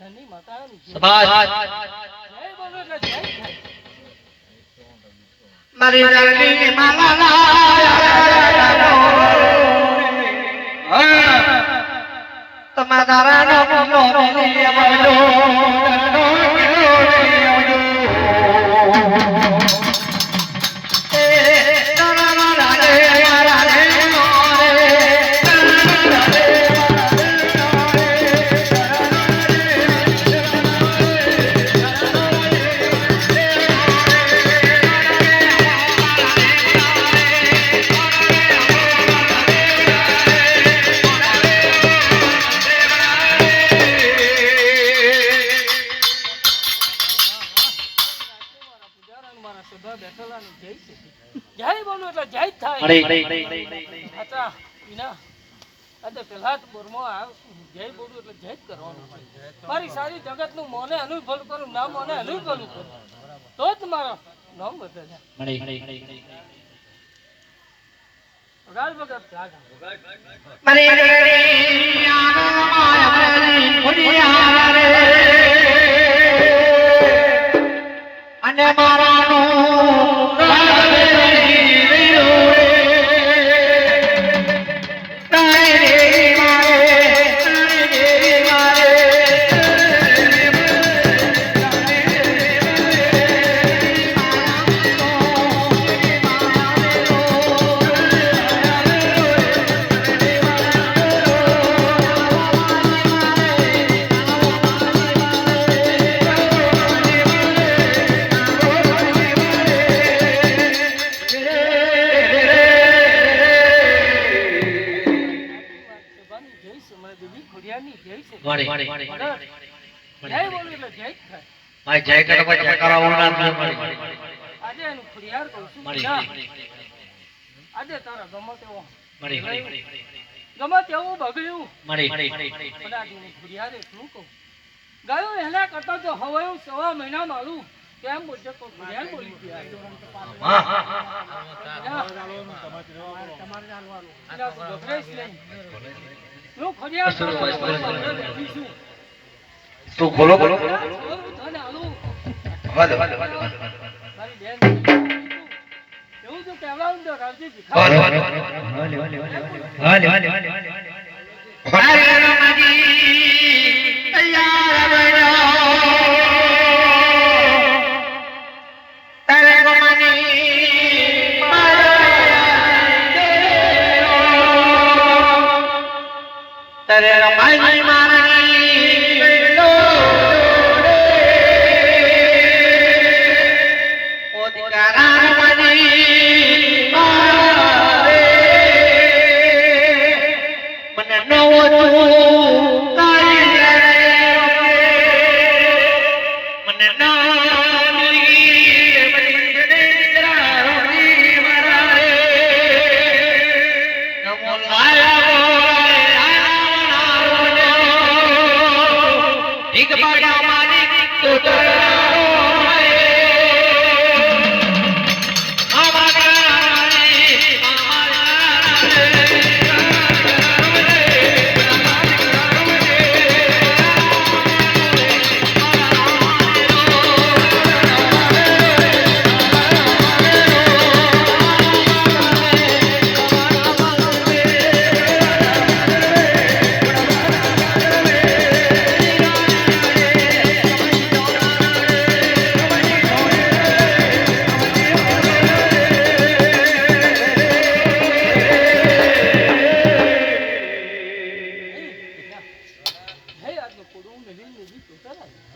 ધની માતાની જય. શાબાશ જય બોલો એટલે જય થાય. મારી જળની માલા લાયા તમારા નામનો મોરી આવજો જય બોલો એટલે જય થાય. અચ્છા વિના આજે પેલા જ બોરમાં જય બોલું એટલે જય જ કરવાનું. મારી સારી જગતનું મોને અનુભવ કરું, ના મોને અનુભવ કરું તો જ મારો નામ વધે છે. વગાડ વગાડ જાગ. અને મારાનું આજે તારા ગમે તેવું બગડ્યું શું કહું ગયું એના કરતા તો હવે સવા મહિના મારું કેમ બોલશે બોલી તો બોલો બોલો એવું તો કહેવાયું તો રાવજી હાલે